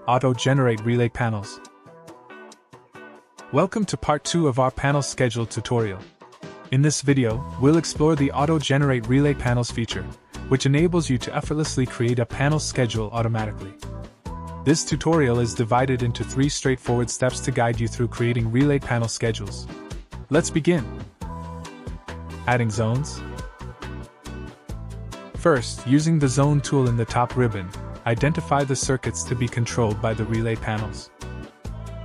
Auto-generate relay panels. Welcome to part 2 of our panel schedule tutorial. In this video, we'll explore the auto-generate relay panels feature, which enables you to effortlessly create a panel schedule automatically. This tutorial is divided into 3 straightforward steps to guide you through creating relay panel schedules. Let's begin. Adding zones. First, using the zone tool in the top ribbon, identify the circuits to be controlled by the relay panels.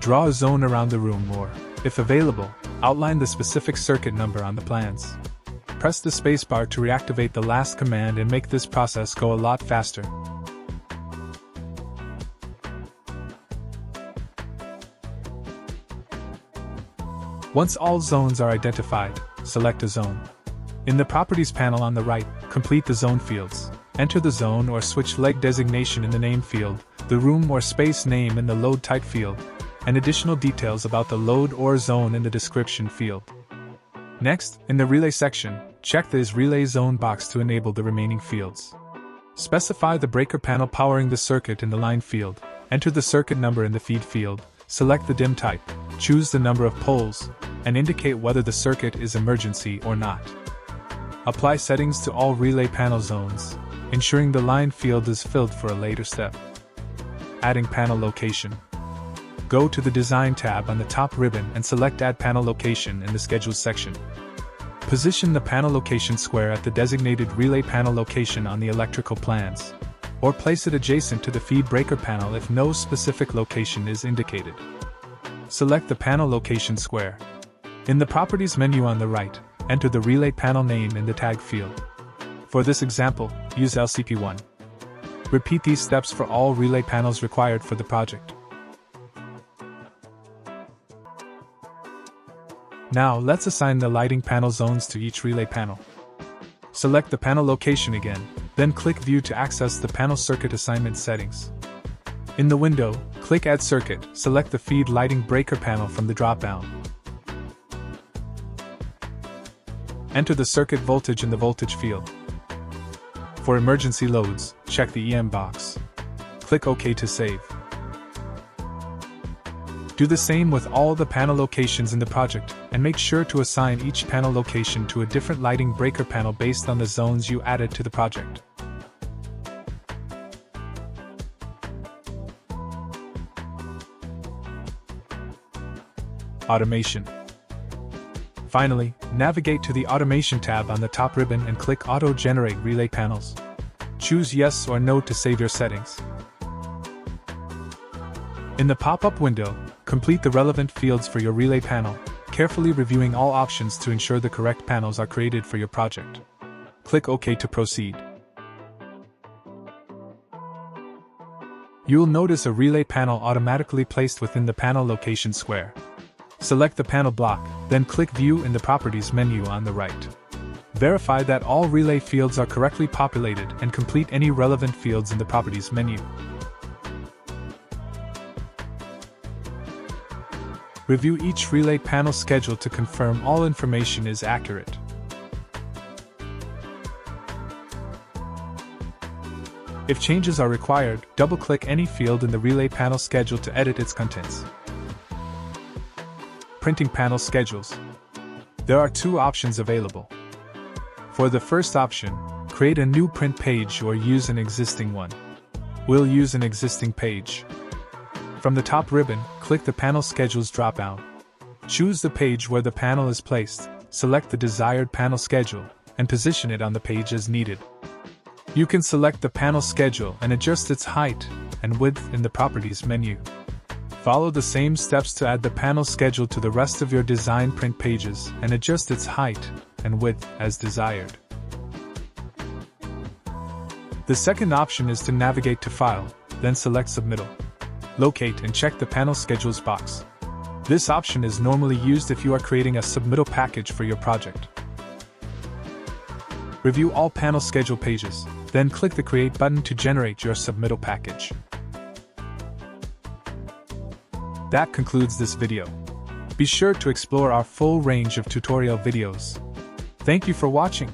Draw a zone around the room or, if available, outline the specific circuit number on the plans. Press the spacebar to reactivate the last command and make this process go a lot faster. Once all zones are identified, select a zone. In the Properties panel on the right, complete the zone fields. Enter the zone or switch leg designation in the name field, the room or space name in the load type field, and additional details about the load or zone in the description field. Next, in the relay section, check the Is Relay Zone box to enable the remaining fields. Specify the breaker panel powering the circuit in the line field, enter the circuit number in the feed field, select the DIM type, choose the number of poles, and indicate whether the circuit is emergency or not. Apply settings to all relay panel zones, ensuring the line field is filled for a later step. Adding panel location. Go to the Design tab on the top ribbon and select Add Panel Location in the Schedules section. Position the panel location square at the designated relay panel location on the electrical plans, or place it adjacent to the feed breaker panel if no specific location is indicated. Select the panel location square. In the Properties menu on the right, enter the relay panel name in the tag field. For this example, use LCP1. Repeat these steps for all relay panels required for the project. Now let's assign the lighting panel zones to each relay panel. Select the panel location again, then click View to access the panel circuit assignment settings. In the window, click Add Circuit, select the feed lighting breaker panel from the drop-down. Enter the circuit voltage in the voltage field. For emergency loads, check the EM box. Click OK to save. Do the same with all the panel locations in the project, and make sure to assign each panel location to a different lighting breaker panel based on the zones you added to the project. Automation. Finally, navigate to the Automation tab on the top ribbon and click Auto-Generate Relay Panels. Choose Yes or No to save your settings. In the pop-up window, complete the relevant fields for your relay panel, carefully reviewing all options to ensure the correct panels are created for your project. Click OK to proceed. You'll notice a relay panel automatically placed within the panel location square. Select the panel block, then click View in the Properties menu on the right. Verify that all relay fields are correctly populated and complete any relevant fields in the Properties menu. Review each relay panel schedule to confirm all information is accurate. If changes are required, double-click any field in the relay panel schedule to edit its contents. Printing panel schedules. There are 2 options available. For the first option, create a new print page or use an existing one. We'll use an existing page. From the top ribbon, click the Panel Schedules drop-down. Choose the page where the panel is placed, select the desired panel schedule, and position it on the page as needed. You can select the panel schedule and adjust its height and width in the Properties menu. Follow the same steps to add the panel schedule to the rest of your design print pages and adjust its height and width as desired. The second option is to navigate to File, then select Submittal. Locate and check the Panel Schedules box. This option is normally used if you are creating a submittal package for your project. Review all panel schedule pages, then click the Create button to generate your submittal package. That concludes this video. Be sure to explore our full range of tutorial videos. Thank you for watching.